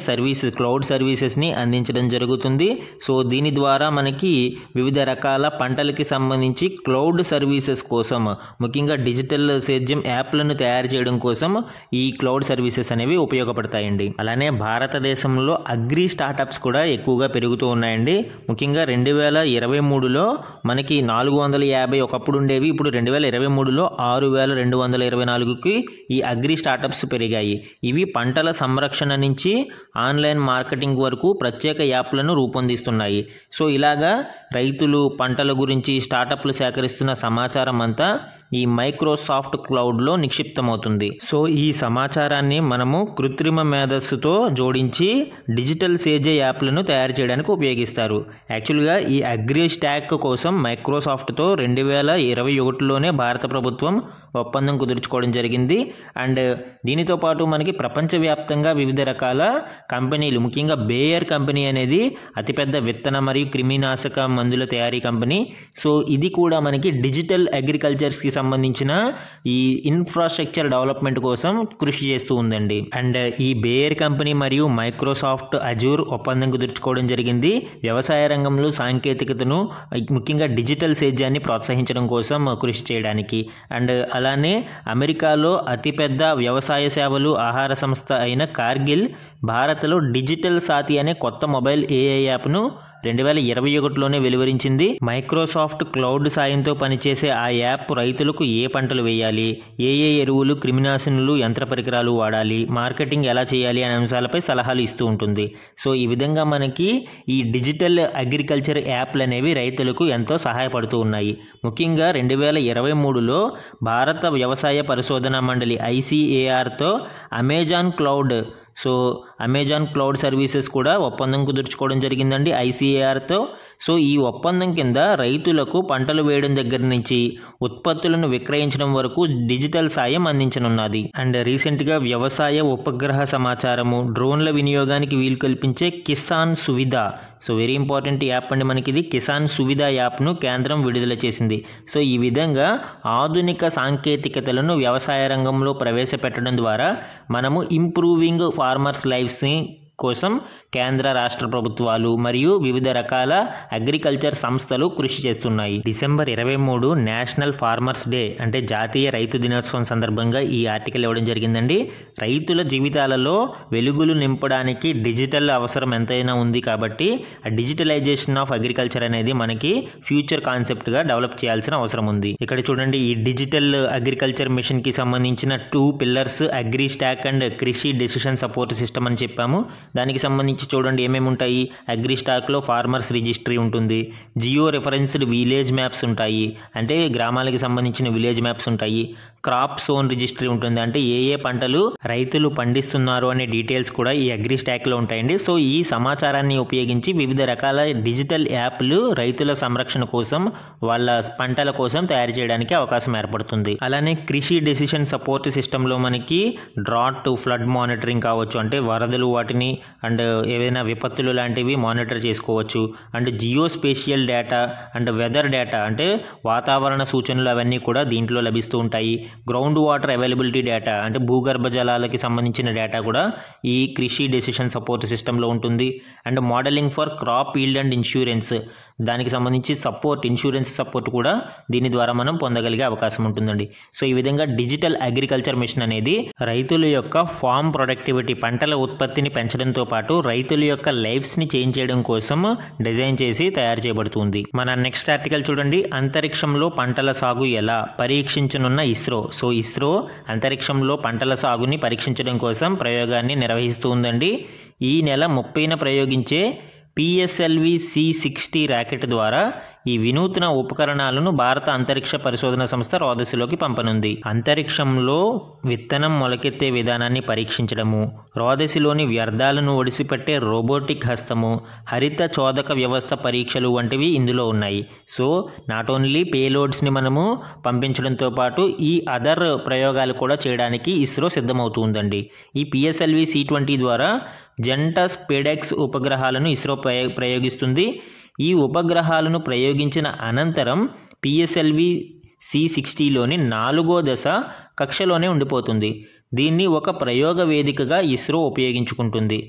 క్లౌడ్ సర్వీసెస్ని అందించడం జరుగుతుంది. సో దీని ద్వారా మనకి వివిధ రకాల పంటలకి సంబంధించి క్లౌడ్ సర్వీసెస్ కోసం, ముఖ్యంగా డిజిటల్ సేద్యం యాప్లను తయారు చేయడం కోసం ఈ క్లౌడ్ సర్వీసెస్ అనేవి ఉపయోగపడతాయండి. అలానే భారతదేశంలో అగ్రి స్టార్టప్స్ కూడా ఎక్కువగా పెరుగుతూ ఉన్నాయండి. ముఖ్యంగా 2023లో మనకి 450 ఒకప్పుడు ఉండేవి, ఇప్పుడు 2023లో 6224కి ఈ అగ్రి స్టార్టప్స్ పెరిగాయి. ఇవి పంటల సంరక్షణ నుంచి ఆన్లైన్ మార్కెటింగ్ వరకు ప్రత్యేక యాప్లను రూపొందిస్తున్నాయి. సో ఇలాగా రైతులు పంటల గురించి స్టార్టప్లు సేకరిస్తున్న సమాచారం అంతా ఈ మైక్రోసాఫ్ట్ క్లౌడ్లో నిక్షిప్తమవుతుంది. సో ఈ సమాచారాన్ని మనము కృత్రిమ మేధస్సుతో జోడించి డిజిటల్ సేద్య యాప్లను తయారు చేయడానికి ఉపయోగిస్తారు. యాక్చువల్గా ఈ అగ్రి స్టాక్ కోసం మైక్రోసాఫ్ట్తో 2021లోనే భారత ప్రభుత్వం ఒప్పందం కుదుర్చుకోవడం జరిగింది. అండ్ దీనితో పాటు మనకి ప్రపంచవ్యాప్తంగా వివిధ రకాల కంపెనీలు, ముఖ్యంగా బేయర్ కంపెనీ అనేది అతిపెద్ద విత్తన మరియు క్రిమినాశక మందుల తయారీ కంపెనీ. సో ఇది కూడా మనకి డిజిటల్ అగ్రికల్చర్స్కి సంబంధించిన ఈ ఇన్ఫ్రాస్ట్రక్చర్ డెవలప్మెంట్ కోసం కృషి చేస్తూ ఉందండి. అండ్ ఈ బేయర్ కంపెనీ మరియు మైక్రోసాఫ్ట్ అజూర్ ఒప్పందం కుదుర్చుకోవడం జరిగింది వ్యవసాయ రంగంలో సాంకేతికతను, ముఖ్యంగా డిజిటల్ సేద్యాన్ని ప్రోత్సహించడం కోసం కృషి చేయడానికి. అండ్ అలానే అమెరికాలో అతిపెద్ద వ్యవసాయ సేవలు ఆహార సంస్థ అయిన కార్గిల్ భారత్లో డిజిటల్ సాతి అనే కొత్త మొబైల్ AI యాప్ను 2021లోనే వెలువరించింది. మైక్రోసాఫ్ట్ క్లౌడ్ సాయంతో పనిచేసే ఆ యాప్ రైతులకు ఏ పంటలు వేయాలి, ఏ ఎరువులు, క్రిమినాశనులు, యంత్ర పరికరాలు వాడాలి, మార్కెటింగ్ ఎలా చేయాలి అనే అంశాలపై సలహాలు ఇస్తూ ఉంటుంది. సో ఈ విధంగా మనకి ఈ డిజిటల్ అగ్రికల్చర్ యాప్లు అనేవి రైతులకు ఎంతో సహాయపడుతూ ఉన్నాయి. ముఖ్యంగా 2023లో భారత వ్యవసాయ పరిశోధన మండలి ICARతో అమెజాన్ క్లౌడ్ సర్వీసెస్ కూడా ఒప్పందం కుదుర్చుకోవడం జరిగిందండి ICARతో. సో ఈ ఒప్పందం కింద రైతులకు పంటలు వేయడం దగ్గర నుంచి ఉత్పత్తులను విక్రయించడం వరకు డిజిటల్ సాయం అందించనున్నది. అండ్ రీసెంట్గా వ్యవసాయ ఉపగ్రహ సమాచారము, డ్రోన్ల వినియోగానికి వీలు కల్పించే Kisan Suvidha, so very important app అండి మనకి ఇది, కిసాన్ సువిధ యాప్ను కేంద్రం విడుదల చేసింది. సో ఈ విధంగా ఆధునిక సాంకేతికతలను వ్యవసాయ రంగంలో ప్రవేశపెట్టడం ద్వారా మనము ఇంప్రూవింగ్ ఫార్మర్స్ లైఫ్స్ని కోసం కేంద్ర రాష్ట్ర ప్రభుత్వాలు మరియు వివిధ రకాల అగ్రికల్చర్ సంస్థలు కృషి చేస్తున్నాయి. డిసెంబర్ 23 నేషనల్ ఫార్మర్స్ డే అంటే జాతీయ రైతు దినోత్సవం సందర్భంగా ఈ ఆర్టికల్ ఇవ్వడం జరిగిందండి. రైతుల జీవితాలలో వెలుగులు నింపడానికి డిజిటల్ అవసరం ఎంతైనా ఉంది కాబట్టి ఆ డిజిటలైజేషన్ ఆఫ్ అగ్రికల్చర్ అనేది మనకి ఫ్యూచర్ కాన్సెప్ట్గా డెవలప్ చేయాల్సిన అవసరం ఉంది. ఇక్కడ చూడండి, ఈ డిజిటల్ అగ్రికల్చర్ మిషన్కి సంబంధించిన 2 పిల్లర్స్ అగ్రి స్టాక్ అండ్ కృషి డెసిషన్ సపోర్ట్ సిస్టమ్ అని చెప్పాము. దానికి సంబంధించి చూడండి ఏమేమి ఉంటాయి. అగ్రి స్టాక్లో ఫార్మర్స్ రిజిస్ట్రీ ఉంటుంది, జియో రెఫరెన్స్డ్ విలేజ్ మ్యాప్స్ ఉంటాయి, అంటే గ్రామాలకి సంబంధించిన విలేజ్ మ్యాప్స్ ఉంటాయి, క్రాప్ జోన్ రిజిస్ట్రీ ఉంటుంది, అంటే ఏ పంటలు రైతులు పండిస్తున్నారు అనే డీటెయిల్స్ కూడా ఈ అగ్రి స్టాక్లో ఉంటాయండి. సో ఈ సమాచారాన్ని ఉపయోగించి వివిధ రకాల డిజిటల్ యాప్లు రైతుల సంరక్షణ కోసం, వాళ్ళ పంటల కోసం తయారు చేయడానికి అవకాశం ఏర్పడుతుంది. అలానే కృషి డెసిషన్ సపోర్ట్ సిస్టంలో మనకి డ్రాట్, ఫ్లడ్ మానిటరింగ్ కావచ్చు, అంటే వరదలు వాటిని అండ్ ఏవైనా విపత్తులు లాంటివి మానిటర్ చేసుకోవచ్చు. And geospatial data and weather data, అంటే వాతావరణ సూచనలు అవన్నీ కూడా దీంట్లో లభిస్తూ ఉంటాయి. గ్రౌండ్ వాటర్ అవైలబిలిటీ డేటా, అంటే భూగర్భ జలాలకి సంబంధించిన డేటా కూడా ఈ కృషి డెసిషన్ సపోర్ట్ సిస్టంలో ఉంటుంది. And modelling for crop yield and insurance, దానికి సంబంధించి ఇన్సూరెన్స్ సపోర్ట్ కూడా దీని ద్వారా మనం పొందగలిగే అవకాశం ఉంటుందండి. సో ఈ విధంగా డిజిటల్ అగ్రికల్చర్ మిషన్ అనేది రైతుల యొక్క ఫార్మ్ ప్రొడక్టివిటీ, పంటల ఉత్పత్తిని పెంచడంతో పాటు రైతుల యొక్క లైఫ్స్ని చేంజ్ చేయడం కోసం డిజైన్ చేసి తయారు చేయబడుతుంది. మన నెక్స్ట్ ఆర్టికల్ చూడండి, అంతరిక్షంలో పంటల సాగు ఎలా పరీక్షించనున్న ఇస్రో. సో ఇస్రో అంతరిక్షంలో పంటల సాగుని పరీక్షించడం కోసం ప్రయోగాన్ని నిర్వహిస్తూ ఉందండి. ఈ నెల 30న ప్రయోగించే PSLV C60 ర్యాకెట్ ద్వారా ఈ వినూత్న ఉపకరణాలను భారత అంతరిక్ష పరిశోధన సంస్థ రోదసిలోకి పంపనుంది. అంతరిక్షంలో విత్తనం మొలకెత్తే విధానాన్ని పరీక్షించడము, రోదసిలోని వ్యర్థాలను ఒడిసిపట్టే రోబోటిక్ హస్తము, హరిత చోదక వ్యవస్థ పరీక్షలు వంటివి ఇందులో ఉన్నాయి. సో నాట్ ఓన్లీ పేలోడ్స్ని మనము పంపించడంతో పాటు ఈ అదర్ ప్రయోగాలు కూడా చేయడానికి ఇస్రో సిద్ధమవుతుందండి. ఈ PSLV C20 ద్వారా జెంటస్ పెడెక్స్ ఉపగ్రహాలను ఇస్రో ప్రయోగిస్తుంది. ఈ ఉపగ్రహాలను ప్రయోగించిన అనంతరం పిఎస్ఎల్వి C60లోని 4వ దశ కక్షలోనే ఉండిపోతుంది. దీన్ని ఒక ప్రయోగ వేదికగా ఇస్రో ఉపయోగించుకుంటుంది.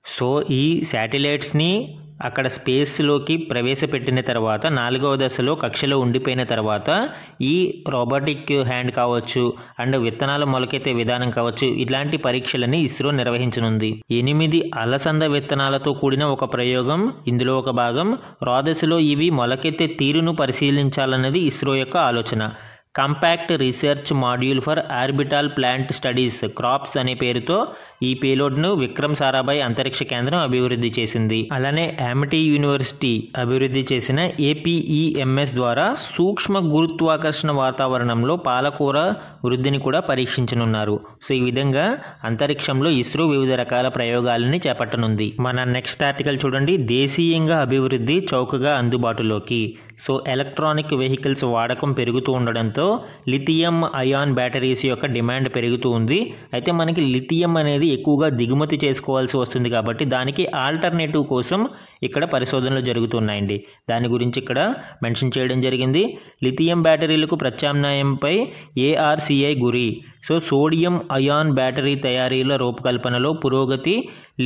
సో ఈ శాటిలైట్స్ని అక్కడ స్పేస్లోకి ప్రవేశపెట్టిన తర్వాత 4వ దశలో కక్షలో ఉండిపోయిన తర్వాత ఈ రోబోటిక్ హ్యాండ్ కావచ్చు అండ్ విత్తనాలు మొలకెత్తే విధానం కావచ్చు, ఇలాంటి పరీక్షలని ఇస్రో నిర్వహించనుంది. 8 అలసంద విత్తనాలతో కూడిన ఒక ప్రయోగం ఇందులో ఒక భాగం. దశలో ఇవి మొలకెత్తే తీరును పరిశీలించాలన్నది ఇస్రో యొక్క ఆలోచన. Compact research module for orbital plant studies crops అనే పేరుతో ఈ పేలోడ్ను విక్రమ్ సారాభాయ్ అంతరిక్ష కేంద్రం అభివృద్ధి చేసింది. అలానే అమిటీ యూనివర్సిటీ అభివృద్ధి చేసిన APEMS ద్వారా సూక్ష్మ గురుత్వాకర్షణ వాతావరణంలో పాలకూర వృద్ధిని కూడా పరీక్షించనున్నారు. సో ఈ విధంగా అంతరిక్షంలో ఇస్రో వివిధ రకాల ప్రయోగాలని చేపట్టనుంది. మన నెక్స్ట్ ఆర్టికల్ చూడండి. దేశీయంగా అభివృద్ధి చౌకగా అందుబాటులోకి. సో ఎలక్ట్రానిక్ వెహికల్స్ వాడకం పెరుగుతూ ఉండడంతో లిథియం అయాన్ బ్యాటరీస్ యొక్క డిమాండ్ పెరుగుతూ ఉంది. అయితే మనకి లిథియం అనేది ఎక్కువగా దిగుమతి చేసుకోవాల్సి వస్తుంది కాబట్టి దానికి ఆల్టర్నేటివ్ కోసం ఇక్కడ పరిశోధనలు జరుగుతున్నాయండి. దాని గురించి ఇక్కడ మెన్షన్ చేయడం జరిగింది. లిథియం బ్యాటరీలకు ప్రత్యామ్నాయంపై ARCI గురి. సో సోడియం అయాన్ బ్యాటరీ తయారీల రూపకల్పనలో పురోగతి,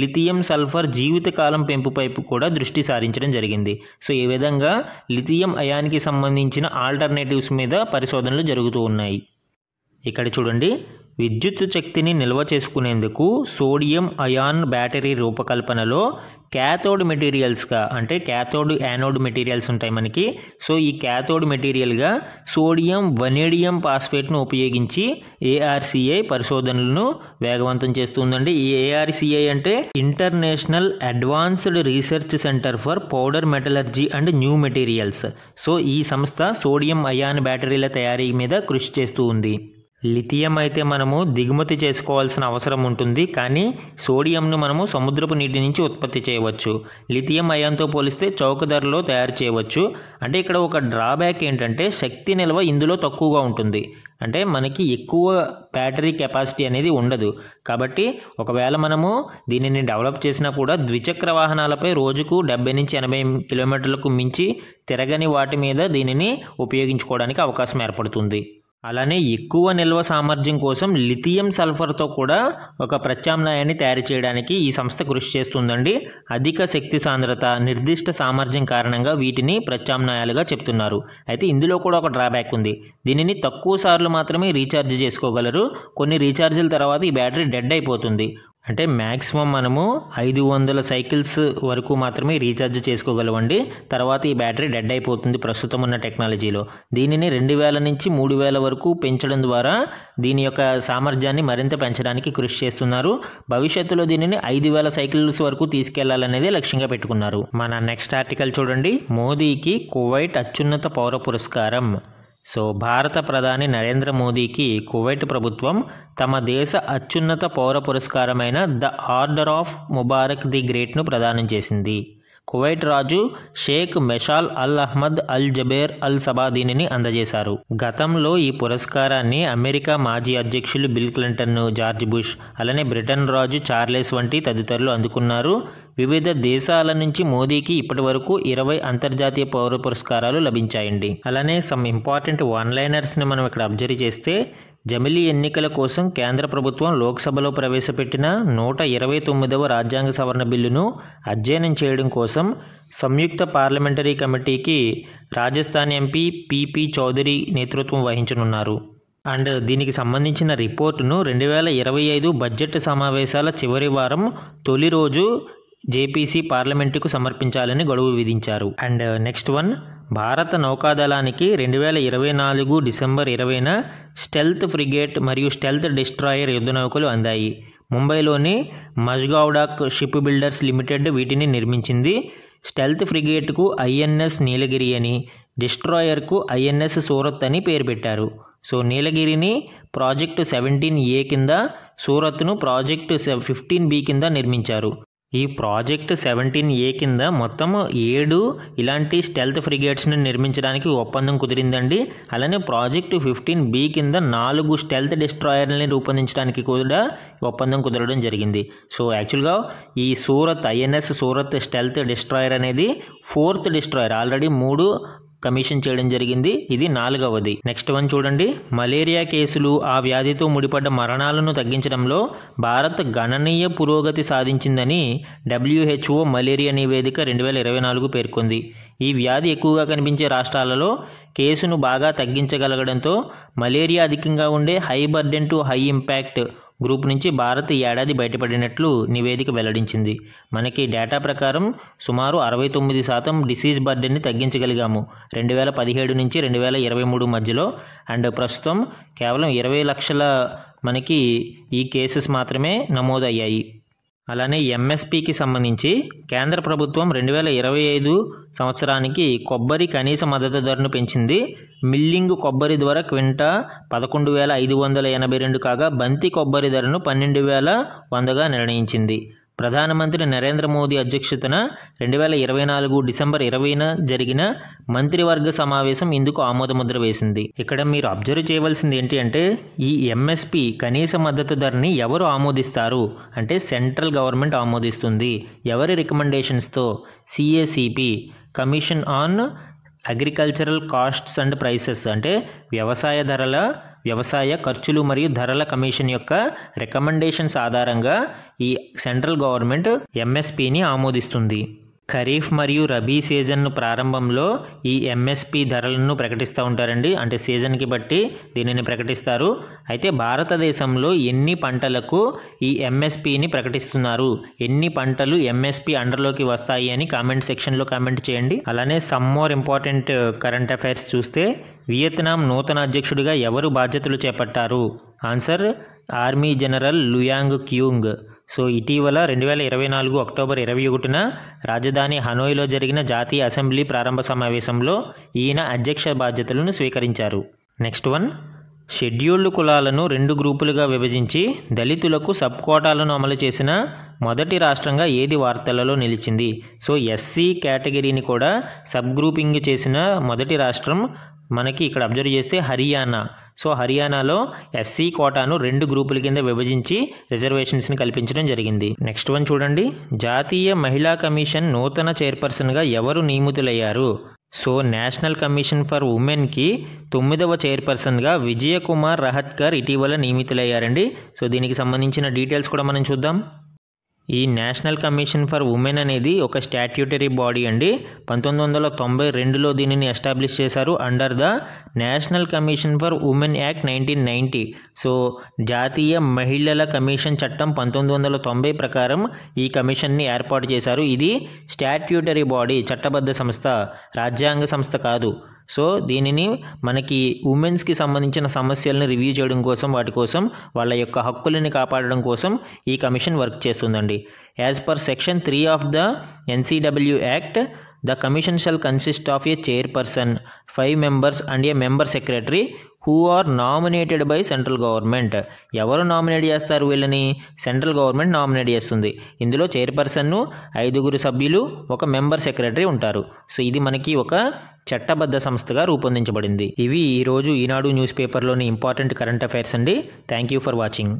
లిథియం సల్ఫర్ జీవితకాలం పెంపుపై కూడా దృష్టి సారించడం జరిగింది. సో ఈ విధంగా లిథియం అయాన్కి సంబంధించిన ఆల్టర్నేటివ్స్ మీద పరిశోధనలు జరుగుతూ ఉన్నాయి. ఇక్కడ చూడండి, విద్యుత్ శక్తిని నిల్వ చేసుకునేందుకు సోడియం అయాన్ బ్యాటరీ రూపకల్పనలో క్యాథోడ్ మెటీరియల్స్గా, అంటే క్యాథోడ్ యానోడ్ మెటీరియల్స్ ఉంటాయి మనకి. సో ఈ క్యాథోడ్ మెటీరియల్గా సోడియం వనేడియం ఫాస్ఫేట్ను ఉపయోగించి ARCI పరిశోధనలను వేగవంతం చేస్తుందండి. ఈ ARCI అంటే international advanced research centre for powder metallurgy and new materials. So ఈ సంస్థ సోడియం అయాన్ బ్యాటరీల తయారీ మీద కృషి చేస్తూ ఉంది. లిథియం అయితే మనము దిగుమతి చేసుకోవాల్సిన అవసరం ఉంటుంది, కానీ సోడియంను మనము సముద్రపు నీటి నుంచి ఉత్పత్తి చేయవచ్చు. లిథియం అయాన్తో పోలిస్తే చౌక ధరలో తయారు చేయవచ్చు. అంటే ఇక్కడ ఒక డ్రాబ్యాక్ ఏంటంటే శక్తి నిల్వ ఇందులో తక్కువగా ఉంటుంది. అంటే మనకి ఎక్కువ బ్యాటరీ కెపాసిటీ అనేది ఉండదు. కాబట్టి ఒకవేళ మనము దీనిని డెవలప్ చేసినా కూడా ద్విచక్ర వాహనాలపై రోజుకు 70 నుంచి 80 కిలోమీటర్లకు మించి తిరగని వాటి మీద దీనిని ఉపయోగించుకోవడానికి అవకాశం ఏర్పడుతుంది. అలానే ఎక్కువ నిల్వ సామర్థ్యం కోసం లిథియం సల్ఫర్తో కూడా ఒక ప్రత్యామ్నాయాన్ని తయారు చేయడానికి ఈ సంస్థ కృషి చేస్తుందండి. అధిక శక్తి సాంద్రత, నిర్దిష్ట సామర్థ్యం కారణంగా వీటిని ప్రత్యామ్నాయాలుగా చెప్తున్నారు. అయితే ఇందులో కూడా ఒక డ్రాబ్యాక్ ఉంది. దీనిని తక్కువ సార్లు మాత్రమే రీఛార్జ్ చేసుకోగలరు. కొన్ని రీఛార్జీల తర్వాత ఈ బ్యాటరీ డెడ్ అయిపోతుంది. అంటే మ్యాక్సిమం మనము 500 సైకిల్స్ వరకు మాత్రమే రీఛార్జ్ చేసుకోగలవండి. తర్వాత ఈ బ్యాటరీ డెడ్ అయిపోతుంది ప్రస్తుతం ఉన్న టెక్నాలజీలో. దీనిని 2000 నుంచి 3000 వరకు పెంచడం ద్వారా దీని యొక్క సామర్థ్యాన్ని మరింత పెంచడానికి కృషి చేస్తున్నారు. భవిష్యత్తులో దీనిని 5000 సైకిల్స్ వరకు తీసుకెళ్లాలనేది లక్ష్యంగా పెట్టుకున్నారు. మన నెక్స్ట్ ఆర్టికల్ చూడండి. మోదీకి కువైట్ అత్యున్నత పౌర పురస్కారం. సో భారత ప్రధాని నరేంద్ర మోదీకి కువైట్ ప్రభుత్వం తమ దేశ అత్యున్నత పౌర పురస్కారమైన the order of Mubarak the గ్రేట్ను ప్రదానం చేసింది. కువైట్ రాజు Sheikh Meshal Al Ahmad Al Jaber Al Sabah దీనిని అందజేశారు. గతంలో ఈ పురస్కారాన్ని అమెరికా మాజీ అధ్యక్షులు బిల్ క్లింటన్, జార్జ్ బుష్, అలానే బ్రిటన్ రాజు చార్లెస్ వంటి తదితరులు అందుకున్నారు. వివిధ దేశాల నుంచి మోదీకి ఇప్పటి వరకు 20 అంతర్జాతీయ పౌర పురస్కారాలు లభించాయండి. అలానే సమ్ ఇంపార్టెంట్ వన్ లైనర్స్ని మనం ఇక్కడ అబ్జర్వ్ చేస్తే, జమిలీ ఎన్నికల కోసం కేంద్ర ప్రభుత్వం లోక్సభలో ప్రవేశపెట్టిన 129వ రాజ్యాంగ సవరణ బిల్లును అధ్యయనం చేయడం కోసం సంయుక్త పార్లమెంటరీ కమిటీకి రాజస్థాన్ ఎంపీ PP చౌదరి నేతృత్వం వహించనున్నారు. అండ్ దీనికి సంబంధించిన రిపోర్టును 2025 బడ్జెట్ సమావేశాల చివరి వారం తొలి రోజు JPC పార్లమెంటుకు సమర్పించాలని గడువు విధించారు. అండ్ నెక్స్ట్ వన్, భారత నౌకాదళానికి 2024 డిసెంబర్ 20న స్టెల్త్ ఫ్రిగేట్ మరియు స్టెల్త్ డిస్ట్రాయర్ యుద్ధ నౌకలు అందాయి. ముంబైలోని మజ్గావ్డాక్ షిప్ బిల్డర్స్ లిమిటెడ్ వీటిని నిర్మించింది. స్టెల్త్ ఫ్రిగేట్కు INS నీలగిరి అని, డిస్ట్రాయర్కు INS సూరత్ అని పేరు పెట్టారు. సో నీలగిరిని ప్రాజెక్టు 17A కింద, సూరత్ను ప్రాజెక్టు 15B కింద నిర్మించారు. ఈ ప్రాజెక్ట్ 17A కింద మొత్తం 7 ఇలాంటి స్టెల్త్ ఫ్రిగేట్స్ని నిర్మించడానికి ఒప్పందం కుదిరిందండి. అలానే ప్రాజెక్ట్ 15B కింద 4 స్టెల్త్ డిస్ట్రాయర్లని రూపొందించడానికి కూడా ఒప్పందం కుదరడం జరిగింది. సో యాక్చువల్గా ఈ Surat INS Surat stealth destroyer అనేది 4th డిస్ట్రాయర్. ఆల్రెడీ 3 కమిషన్ చేయడం జరిగింది, ఇది 4వది. నెక్స్ట్ వన్ చూడండి. మలేరియా కేసులు, ఆ వ్యాధితో ముడిపడ్డ మరణాలను తగ్గించడంలో భారత్ గణనీయ పురోగతి సాధించిందని WHO మలేరియా నివేదిక 2024 పేర్కొంది. ఈ వ్యాధి ఎక్కువగా కనిపించే రాష్ట్రాలలో కేసును బాగా తగ్గించగలగడంతో మలేరియా అధికంగా ఉండే high burden to high impact group నుంచి భారత్ ఈ ఏడాది బయటపడినట్లు నివేదిక వెల్లడించింది. మనకి డేటా ప్రకారం సుమారు 69% డిసీజ్ బర్డెన్ని తగ్గించగలిగాము 2017 నుంచి 2023 మధ్యలో. అండ్ ప్రస్తుతం కేవలం 20 లక్షల మనకి ఈ కేసెస్ మాత్రమే నమోదయ్యాయి. అలానే MSPకి సంబంధించి కేంద్ర ప్రభుత్వం 2025 సంవత్సరానికి కొబ్బరి కనీస మద్దతు ధరను పెంచింది. మిల్లింగ్ కొబ్బరి ధర క్వింటా 11,582 కాగా బంతి కొబ్బరి ధరను 12,100గా నిర్ణయించింది. ప్రధానమంత్రి నరేంద్ర మోదీ అధ్యక్షతన 2024 డిసెంబర్ 20న జరిగిన మంత్రివర్గ సమావేశం ఇందుకు ఆమోదముద్ర వేసింది. ఇక్కడ మీరు అబ్జర్వ్ చేయవలసింది ఏంటి అంటే ఈ MSP కనీస మద్దతు ధరని ఎవరు ఆమోదిస్తారు అంటే సెంట్రల్ గవర్నమెంట్ ఆమోదిస్తుంది. ఎవరి రికమెండేషన్స్తో? CACP commission on agricultural costs and prices అంటే వ్యవసాయ ఖర్చులు మరియు ధరల కమిషన్ యొక్క రికమెండేషన్స్ ఆధారంగా ఈ సెంట్రల్ గవర్నమెంట్ MSPని ఆమోదిస్తుంది. ఖరీఫ్ మరియు రబీ సీజన్ ప్రారంభంలో ఈ MSP ధరలను ప్రకటిస్తూ ఉంటారండి. అంటే సీజన్కి బట్టి దీనిని ప్రకటిస్తారు. అయితే భారతదేశంలో ఎన్ని పంటలకు ఈ MSPని ప్రకటిస్తున్నారు, ఎన్ని పంటలు MSP అండర్లోకి వస్తాయి అని కామెంట్ సెక్షన్లో కామెంట్ చేయండి. అలానే some more important current affairs చూస్తే వియత్నాం నూతన అధ్యక్షుడిగా ఎవరు బాధ్యతలు చేపట్టారు? Answer army general Luang Kyung. So ఇటీవల 2024 అక్టోబర్ 21న రాజధాని హనోయిలో జరిగిన జాతీయ అసెంబ్లీ ప్రారంభ సమావేశంలో ఈయన అధ్యక్ష బాధ్యతలను స్వీకరించారు. Next one. షెడ్యూల్డ్ కులాలను 2 గ్రూపులుగా విభజించి దళితులకు సబ్ కోటాలను అమలు చేసిన మొదటి రాష్ట్రంగా ఏది వార్తలలో నిలిచింది? సో SC కేటగిరీని కూడా సబ్ గ్రూపింగ్ చేసిన మొదటి రాష్ట్రం మనకి ఇక్కడ అబ్జర్వ్ చేస్తే హర్యానా. సో హర్యానాలో SC కోటాను 2 గ్రూపుల కింద విభజించి రిజర్వేషన్స్ని కల్పించడం జరిగింది. నెక్స్ట్ వన్ చూడండి. జాతీయ మహిళా కమిషన్ నూతన చైర్పర్సన్గా ఎవరు నియమితులయ్యారు? సో నేషనల్ కమిషన్ ఫర్ ఉమెన్కి 9వ చైర్పర్సన్గా విజయకుమార్ రహత్కర్ ఇటీవల నియమితులయ్యారండి. సో దీనికి సంబంధించిన డీటెయిల్స్ కూడా మనం చూద్దాం. ఈ నేషనల్ కమిషన్ ఫర్ ఉమెన్ అనేది ఒక స్టాట్యూటరీ బాడీ అండి. 1992లో దీనిని ఎస్టాబ్లిష్ చేశారు under the national commission for women act 1990. So జాతీయ మహిళల కమిషన్ చట్టం 1990 ప్రకారం ఈ కమిషన్ని ఏర్పాటు చేశారు. ఇది స్టాట్యూటరీ బాడీ, చట్టబద్ధ సంస్థ, రాజ్యాంగ సంస్థ కాదు. సో దీనిని మనకి ఉమెన్స్కి సంబంధించిన సమస్యలను రివ్యూ చేయడం కోసం, వాటి కోసం వాళ్ళ యొక్క హక్కులని కాపాడడం కోసం ఈ కమిషన్ వర్క్ చేస్తుందండి. As per section 3 of the NCW act the commission shall consist of a chairperson, 5 members and a member secretary who are nominated by central government. ఎవరు నామినేట్ చేస్తారు వీళ్ళని? సెంట్రల్ గవర్నమెంట్ నామినేట్ చేస్తుంది. ఇందులో చైర్పర్సన్ను, 5 సభ్యులు, ఒక member secretary ఉంటారు. So ఇది మనకి ఒక చట్టబద్ధ సంస్థగా రూపొందించబడింది. ఇవి ఈరోజు ఈనాడు న్యూస్ పేపర్లోని ఇంపార్టెంట్ కరెంట్ అఫైర్స్ అండి. Thank you for watching.